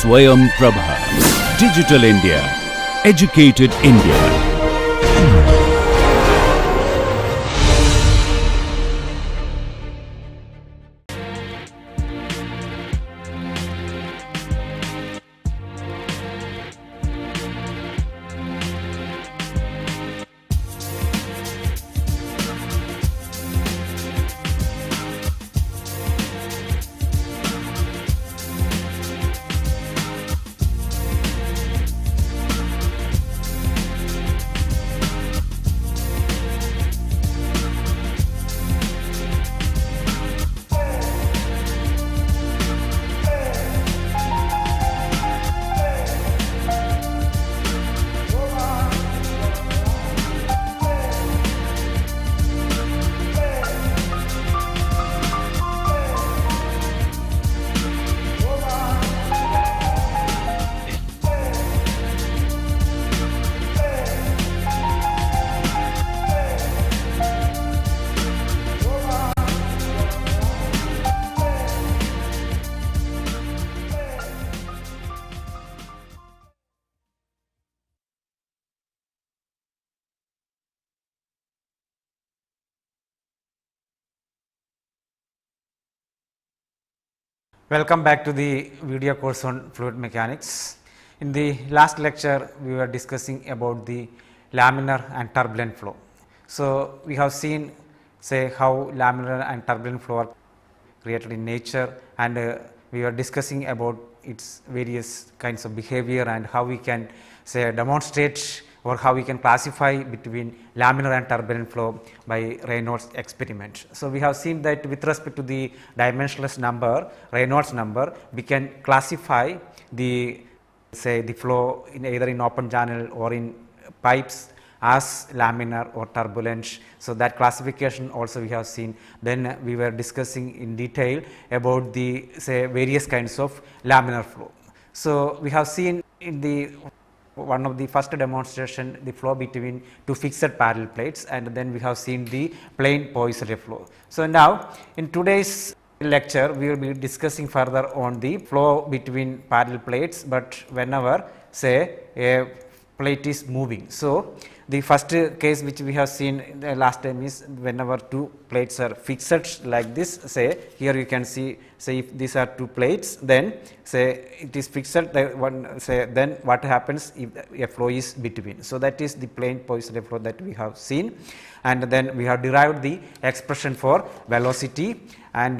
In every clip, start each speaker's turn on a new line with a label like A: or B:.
A: Swayam Prabha. Digital India. Educated India.
B: Welcome back to the video course on fluid mechanics. In the last lecture, we were discussing about the laminar and turbulent flow. So, we have seen how laminar and turbulent flow are created in nature, and we were discussing about its various kinds of behavior and how we can demonstrate or how we can classify between laminar and turbulent flow by Reynolds experiment. So, we have seen that with respect to the dimensionless number, Reynolds number, we can classify the the flow in either in open channel or in pipes as laminar or turbulent. So, that classification also we have seen. Then we were discussing in detail about the various kinds of laminar flow. So, we have seen in the one of the first demonstration the flow between two fixed parallel plates, and then we have seen the plane poisson flow. So, now in today's lecture we will be discussing further on the flow between parallel plates, but whenever a plate is moving. So, the first case which we have seen last time is whenever two plates are fixed like this, here you can see if these are two plates, then it is fixed, then what happens if a flow is between. So, that is the plane poisson flow that we have seen, and then we have derived the expression for velocity and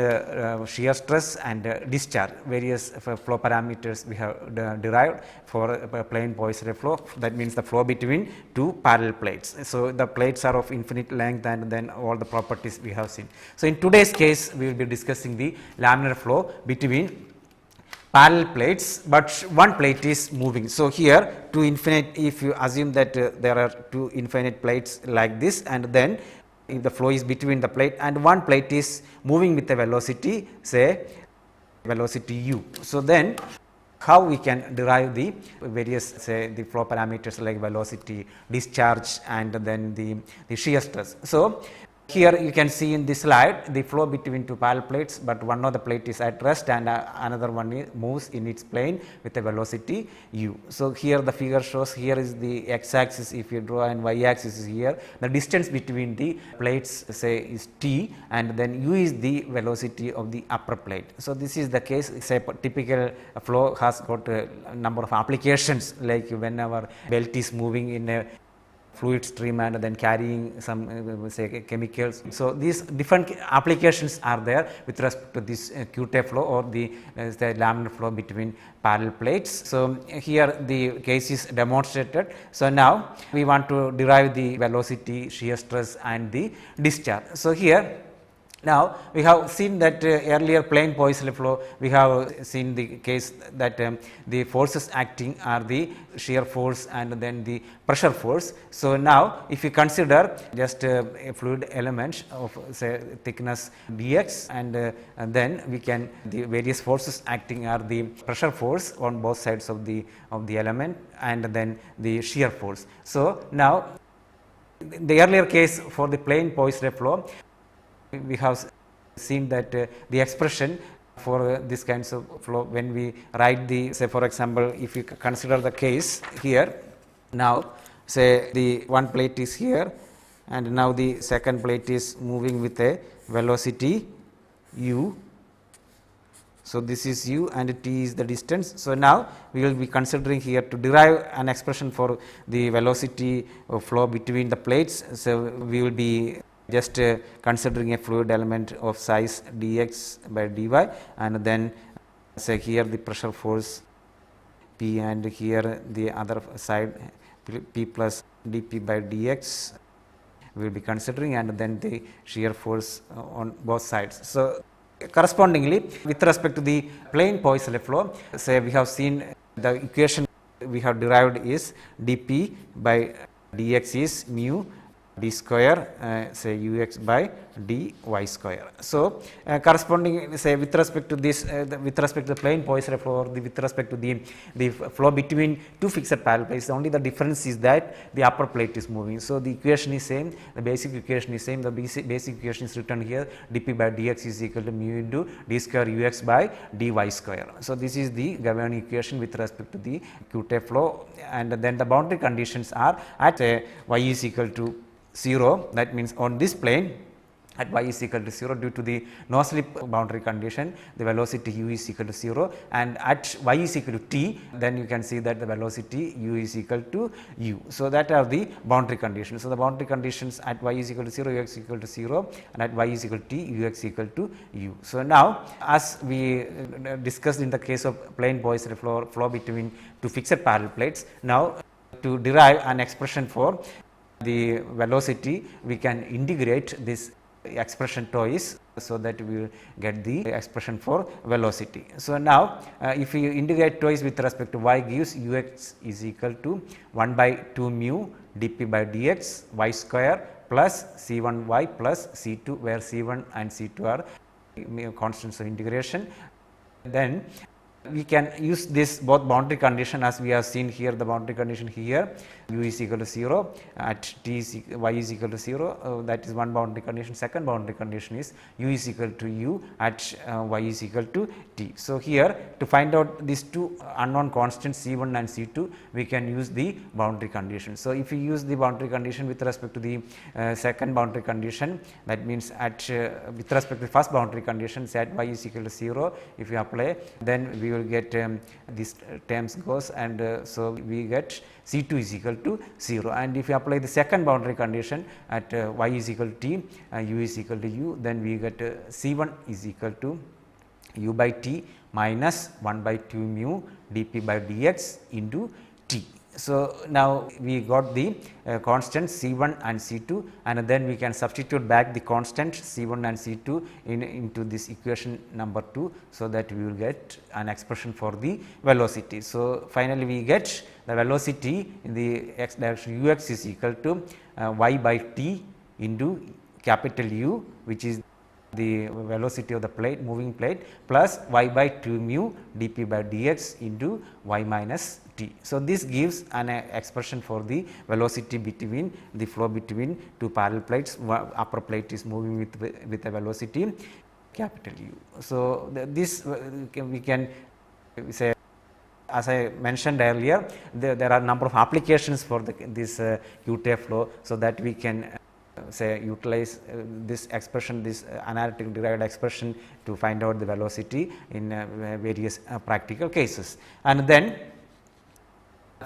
B: shear stress and discharge, various flow parameters we have derived for plane poisson flow, that means the flow between two parallel plates. So, the plates are of infinite length, and then all the properties we have seen. So, in today's case we will be discussing the laminar flow between parallel plates, but one plate is moving. So, here two infinite, if you assume that there are two infinite plates like this, and then if the flow is between the plate and one plate is moving with a velocity velocity u. So, then how we can derive the various the flow parameters like velocity, discharge, and then the shear stress. So, here you can see in this slide the flow between two parallel plates, but one of the plate is at rest and another one moves in its plane with a velocity u. So, here the figure shows, here is the x axis if you draw, and y axis is here. The distance between the plates is t, and then u is the velocity of the upper plate. So, this is the case. Typical flow has got a number of applications, like whenever belt is moving in a fluid stream and then carrying some chemicals. So, these different applications are there with respect to this QT flow or the laminar flow between parallel plates. So, here the case is demonstrated. So, now we want to derive the velocity, shear stress, and the discharge. So, here now we have seen that earlier plane poisson flow, we have seen the case that the forces acting are the shear force and then the pressure force. So, now if you consider just a fluid element of thickness dx, and then we can, the various forces acting are the pressure force on both sides of the element and then the shear force. So, now the earlier case for the plane poisson flow, we have seen that the expression for this kinds of flow. When we write the, say for example, if you consider the case here, now say the one plate is here and now the second plate is moving with a velocity u. So, this is u and t is the distance. So, now we will be considering here to derive an expression for the velocity of flow between the plates. So, we will be just considering a fluid element of size dx by dy, and then say here the pressure force P and here the other side P plus dp by dx we will be considering, and then the shear force on both sides. So, correspondingly with respect to the plane Poisson flow, say we have seen the equation we have derived is dp by dx is mu d square say ux by dy square. So, corresponding say with respect to this with respect to the plane Poisson flow or with respect to the flow between two fixed parallel plates, only the difference is that the upper plate is moving. So, the equation is same, the basic equation is same, the basic equation is written here dp by dx is equal to mu into d square ux by dy square. So, this is the governing equation with respect to the Qt flow, and then the boundary conditions are at y is equal to 0, that means on this plane at y is equal to 0 due to the no slip boundary condition, the velocity u is equal to 0, and at y is equal to t, then you can see that the velocity u is equal to u. So, that are the boundary conditions. So, the boundary conditions at y is equal to 0, ux equal to 0, and at y is equal to t, ux equal to u. So, now as we discussed in the case of plane Poisson flow between two fixed parallel plates, now to derive an expression for the velocity we can integrate this expression twice, so that we will get the expression for velocity. So, now if you integrate twice with respect to y gives ux is equal to 1 by 2 mu dp by dx y square plus c1 y plus c2, where c1 and c2 are constants of integration. Then we can use this both boundary condition as we have seen here, the boundary condition here u is equal to 0 at t is y is equal to 0, that is one boundary condition. Second boundary condition is u is equal to u at y is equal to t. So, here to find out these two unknown constants C1 and C2, we can use the boundary condition. So, if you use the boundary condition with respect to the second boundary condition, that means at with respect to the first boundary condition, say at y is equal to 0, if you apply, then we will get these terms goes, and so we get C2 is equal to 0, and if you apply the second boundary condition at y is equal to t, u is equal to u, then we get C1 is equal to u by t minus 1 by 2 mu dp by dx into t. So, now we got the constants C1 and C2, and then we can substitute back the constant C1 and C2 into this equation number 2. So, that we will get an expression for the velocity. So, finally, we get the velocity in the x direction ux is equal to y by t into capital U, which is the velocity of the plate, moving plate, plus y by 2 mu dp by dx into y minus t. So, this gives an expression for the velocity between the flow between two parallel plates. Upper plate is moving with a velocity capital U. So, this we can say, as I mentioned earlier, there are number of applications for this Qt flow, so that we can say utilize this expression, this analytic derived expression to find out the velocity in various practical cases. And then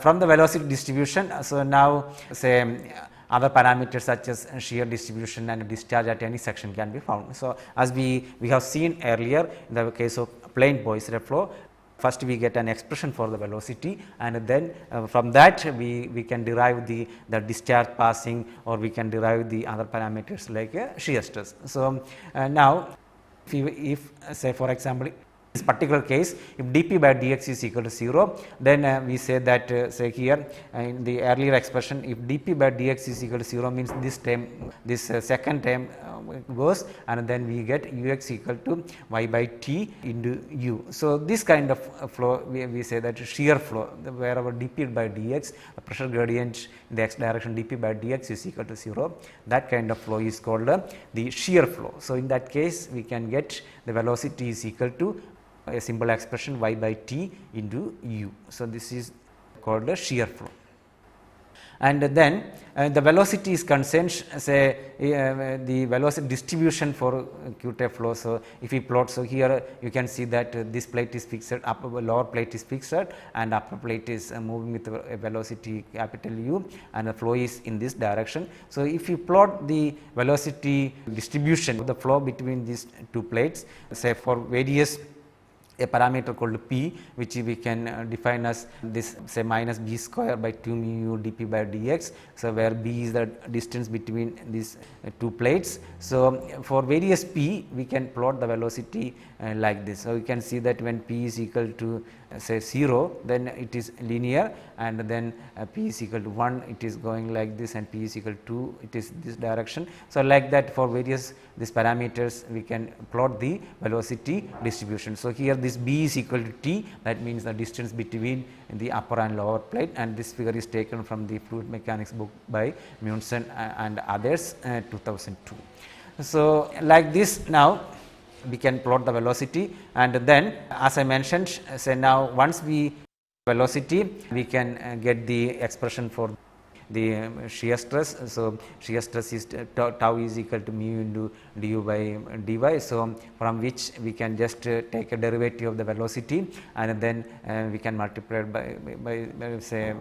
B: from the velocity distribution, so now say other parameters such as shear distribution and discharge at any section can be found. So, as we have seen earlier in the case of plane Poisson flow, first we get an expression for the velocity, and then from that we can derive the discharge passing, or we can derive the other parameters like shear stress. So, now if say for example, this particular case, if dp by dx is equal to 0, then we say that say here in the earlier expression, if dp by dx is equal to 0 means this term, this second term goes, and then we get ux equal to y by t into u. So, this kind of flow we say that shear flow, wherever dp by dx, the pressure gradient in the x direction dp by dx is equal to 0, that kind of flow is called the shear flow. So, in that case we can get the velocity is equal to a simple expression y by t into u. So, this is called a shear flow. And then the velocity is concerned, say the velocity distribution for Q-type flow. So, if we plot, so here you can see that this plate is fixed, lower plate is fixed and upper plate is moving with a velocity capital U, and the flow is in this direction. So, if you plot the velocity distribution of the flow between these two plates, say for various a parameter called p, which we can define as this, say minus b square by 2 mu dp by dx. So, where b is the distance between these two plates. So, for various p we can plot the velocity like this. So, you can see that when p is equal to say 0, then it is linear, and then p is equal to 1, it is going like this, and p is equal to 2, it is this direction. So, like that for various these parameters we can plot the velocity distribution. So, here this b is equal to t, that means the distance between the upper and lower plate, and this figure is taken from the fluid mechanics book by Munson and others 2002. So, like this now we can plot the velocity, and then as I mentioned, say now once we velocity we can get the expression for the shear stress. So, shear stress is tau is equal to mu into du by dy. So, from which we can just take a derivative of the velocity, and then we can multiply it by say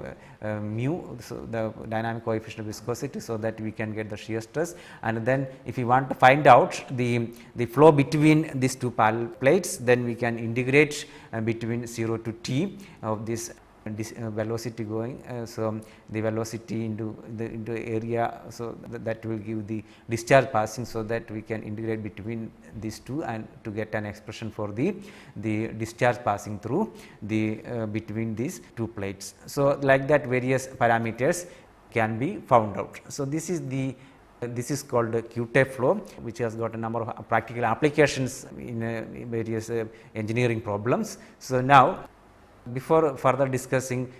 B: mu, so the dynamic coefficient of viscosity, so that we can get the shear stress. And then if we want to find out the flow between these two parallel plates, then we can integrate between 0 to t of this velocity going. So, the velocity into area, so that will give the discharge passing, so that we can integrate between these two and to get an expression for the discharge passing through the between these two plates. So, like that various parameters can be found out. So, this is called a Q-type flow, which has got a number of practical applications in various engineering problems. So, now before further discussing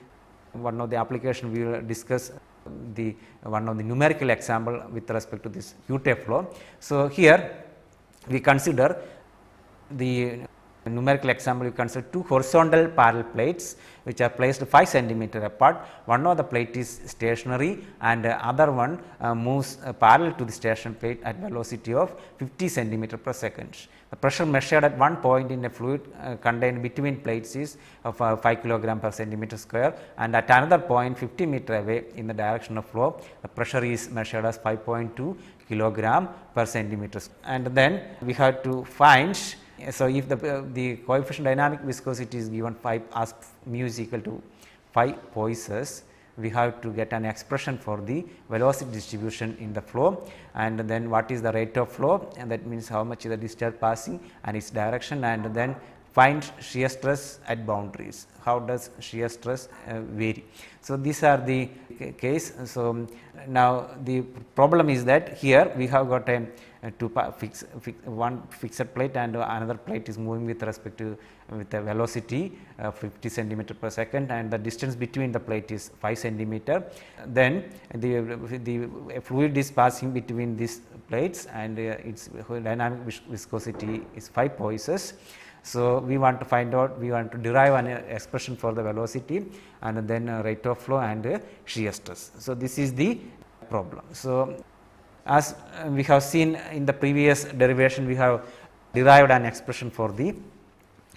B: one of the application, we will discuss one of the numerical example with respect to this Q-type flow. So, here we consider the numerical example, we consider two horizontal parallel plates which are placed 5 centimeter apart. One of the plate is stationary, and other one moves parallel to the stationary plate at velocity of 50 centimeter per second. The pressure measured at one point in a fluid contained between plates is of 5 kilogram per centimeter square, and at another point 50 meter away in the direction of flow, the pressure is measured as 5.2 kilogram per centimeter. And then we have to find, so if the coefficient dynamic viscosity is given 5 as mu is equal to 5 Poisses, we have to get an expression for the velocity distribution in the flow, and then what is the rate of flow, and that means how much is the discharge passing and its direction, and then find shear stress at boundaries. How does shear stress vary? So, these are the case. So, now the problem is that here we have got a one fixed plate, and another plate is moving with respect to with a velocity 50 centimeter per second, and the distance between the plate is 5 centimeter. Then the fluid is passing between these plates, and its dynamic viscosity is 5 Poisses. So, we want to find out, we want to derive an expression for the velocity, and then rate of flow and shear stress. So, this is the problem. So, as we have seen in the previous derivation, we have derived an expression for the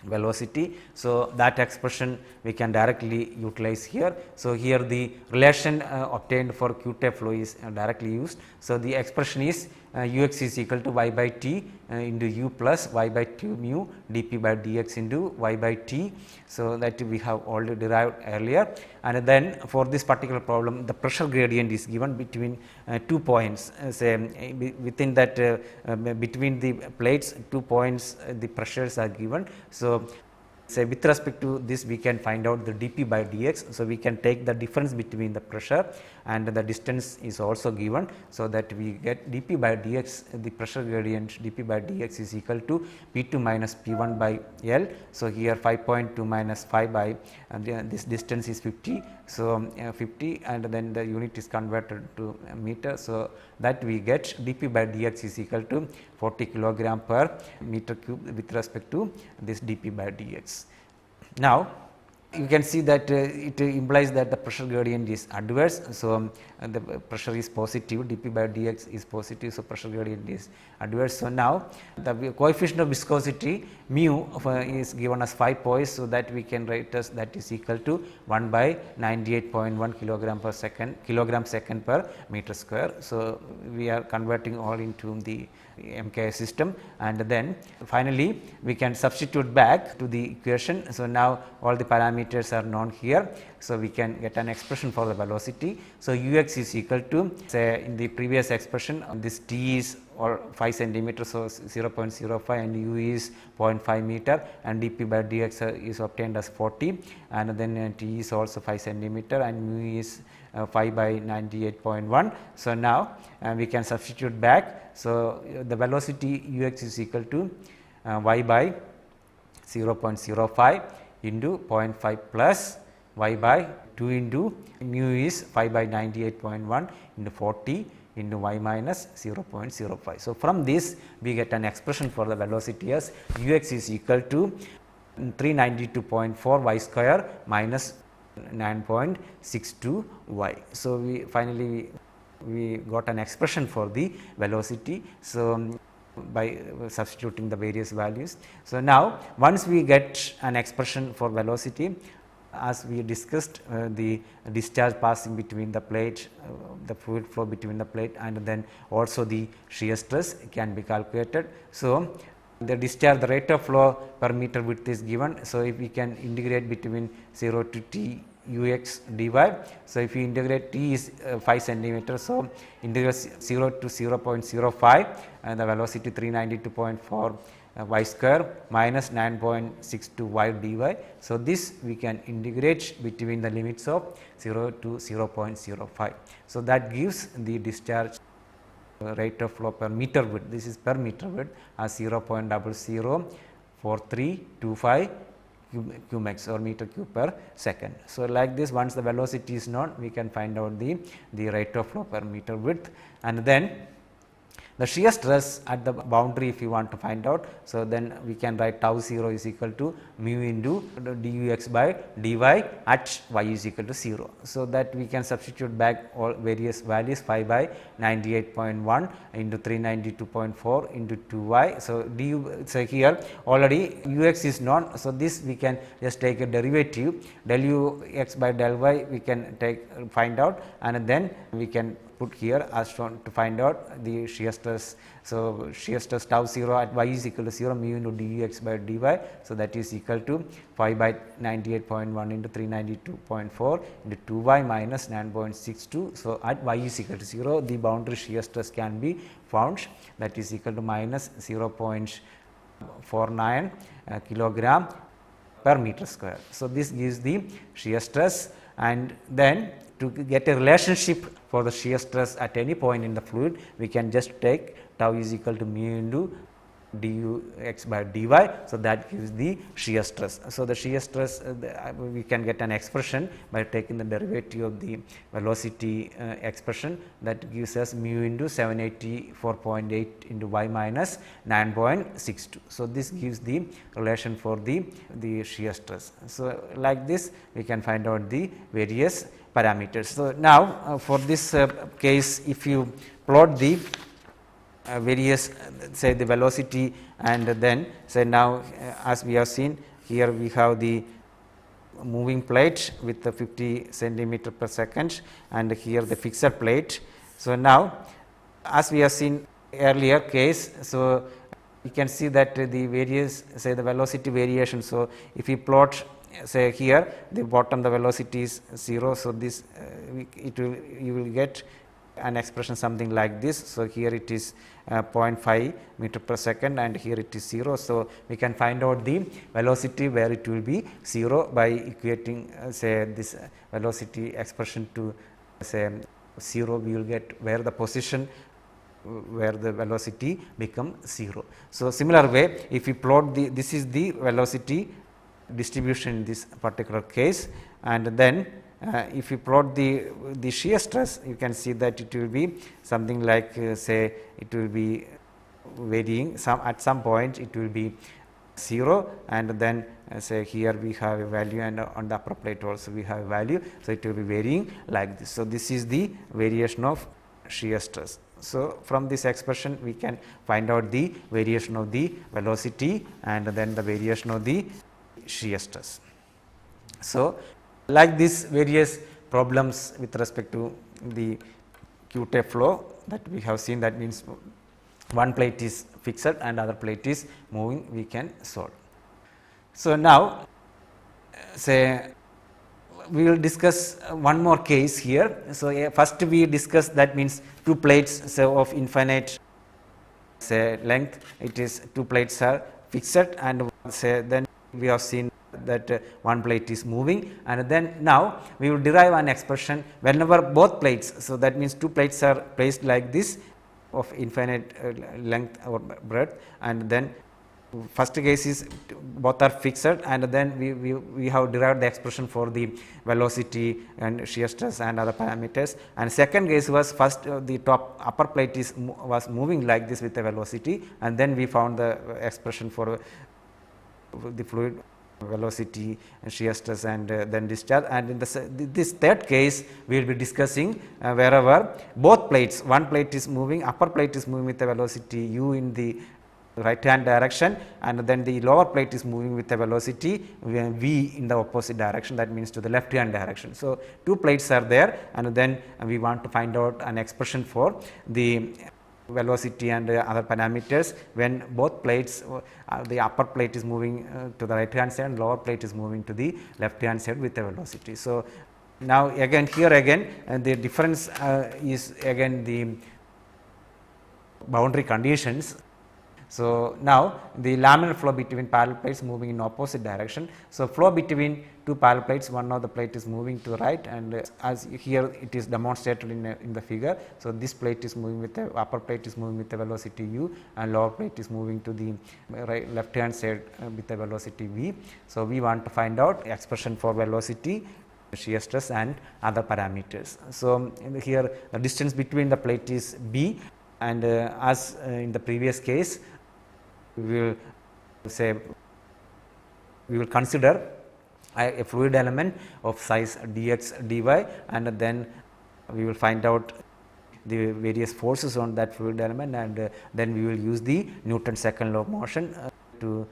B: velocity. So, that expression we can directly utilize here. So, here the relation obtained for Q-type flow is directly used. So, the expression is ux is equal to y by t into u plus y by 2 mu dp by dx into y by t. So, that we have already derived earlier, and then for this particular problem the pressure gradient is given between 2 points, say within that between the plates 2 points the pressures are given. So, say with respect to this we can find out the dp by dx. So, we can take the difference between the pressure and the distance is also given. So, that we get dp by dx, the pressure gradient dp by dx is equal to P2 minus P1 by L. So, here 5.2 minus 5 by this distance is 50. So, 50 and then the unit is converted to meter. So, that we get dp by dx is equal to 40 kilogram per meter cube with respect to this dp by dx. Now, you can see that it implies that the pressure gradient is adverse. So, the pressure is positive, dp by dx is positive. So, pressure gradient is adverse. So, now the coefficient of viscosity mu is given as 5 poise. So, that we can write as that is equal to 1 by 98.1 kilogram second per meter square. So, we are converting all into the MKS system, and then finally we can substitute back to the equation. So, now all the parameters are known here. So, we can get an expression for the velocity. So, ux is equal to, say in the previous expression this t is or 5 centimeter. So, 0.05 and u is 0.5 meter and dp by dx is obtained as 40, and then t is also 5 centimeter and mu is 5 by 98.1. So, now we can substitute back. So, the velocity ux is equal to y by 0.05 into 0.5 plus y by 2 into mu is 5 by 98.1 into 40 into y minus 0.05. So, from this we get an expression for the velocity as ux is equal to 392.4 y square minus 9.62 y. So, we finally we got an expression for the velocity. So, by substituting the various values. So, now once we get an expression for velocity, as we discussed the discharge passing between the plate, the fluid flow between the plate, and then also the shear stress can be calculated. So, the discharge, the rate of flow per meter width is given. So, if we can integrate between 0 to t ux dy. So, if you integrate t is 5 centimeters. So, integrate 0 to 0.05 and the velocity 392.4 y square minus 9.62 y dy. So, this we can integrate between the limits of 0 to 0.05. So, that gives the discharge rate of flow per meter width. This is per meter width as 0.004325 cumex or meter cube per second. So, like this, once the velocity is known, we can find out the rate of flow per meter width, and then the shear stress at the boundary if you want to find out. So, then we can write tau 0 is equal to mu into dux by dy at y is equal to 0. So, that we can substitute back all various values 5 by 98.1 into 392.4 into 2y. So, du, so here already ux is known. So, this we can just take a derivative del ux by del y we can find out, and then we can put here as shown to find out the shear stress. So, shear stress tau 0 at y is equal to 0 mu into dux by dy. So, that is equal to 5 by 98.1 into 392.4 into 2y minus 9.62. So, at y is equal to 0, the boundary shear stress can be found, that is equal to minus 0.49 kilogram per meter square. So, this gives the shear stress, and then to get a relationship for the shear stress at any point in the fluid, we can just take tau is equal to mu into dux by dy. So, that gives the shear stress. So, the shear stress we can get an expression by taking the derivative of the velocity expression, that gives us mu into 784.8 into y minus 9.62. So, this gives the relation for the shear stress. So, like this we can find out the various parameters. So, now for this case, if you plot the various say the velocity, and then say now as we have seen here, we have the moving plate with the 50 centimeter per second, and here the fixed plate. So, now as we have seen earlier case. So, you can see that the various, say, the velocity variation. So, if we plot, say, here the bottom the velocity is 0. So, this you will get an expression something like this. So, here it is 0.5 meter per second and here it is 0. So, we can find out the velocity where it will be 0 by equating say this velocity expression to say 0. We will get where the position where the velocity become 0. So, similar way, if we plot this is the velocity distribution in this particular case, and then if you plot the shear stress, you can see that it will be something like say it will be varying at some point it will be 0, and then say here we have a value, and on the upper plate also we have a value. So, it will be varying like this. So, this is the variation of shear stress. So, from this expression we can find out the variation of the velocity and then the variation of the shear stress. So, like this various problems with respect to the Q-tape flow that we have seen, that means one plate is fixed and other plate is moving, we can solve. So, now say we will discuss one more case here. So, first we discuss, that means two plates say of infinite say length, it is two plates are fixed, and say then we have seen that one plate is moving, and then now we will derive an expression whenever both plates. So, that means two plates are placed like this of infinite length or breadth, and then first case is both are fixed, and then we have derived the expression for the velocity and shear stress and other parameters, and second case was first the upper plate was moving like this with the velocity, and then we found the expression for the fluid velocity and shear stress and then discharge. And in this third case we will be discussing wherever both plates, one plate is moving, upper plate is moving with the velocity u in the right hand direction, and then the lower plate is moving with the velocity v in the opposite direction, that means to the left hand direction. So, two plates are there, and then we want to find out an expression for the velocity and other parameters when both plates, the upper plate is moving to the right hand side and lower plate is moving to the left hand side with the velocity. So, now again here again the difference is again the boundary conditions. So, now the laminar flow between parallel plates moving in opposite direction. So, flow between two parallel plates, one of the plate is moving to the right, and as here it is demonstrated in the figure. So, this plate is moving with the upper plate is moving with the velocity u, and lower plate is moving to the left hand side with the velocity v. So, we want to find out expression for velocity, shear stress and other parameters. So, here the distance between the plate is b, and as in the previous case we will say we will consider a fluid element of size dx dy, and then we will find out the various forces on that fluid element, and then we will use the Newton's second law of motion to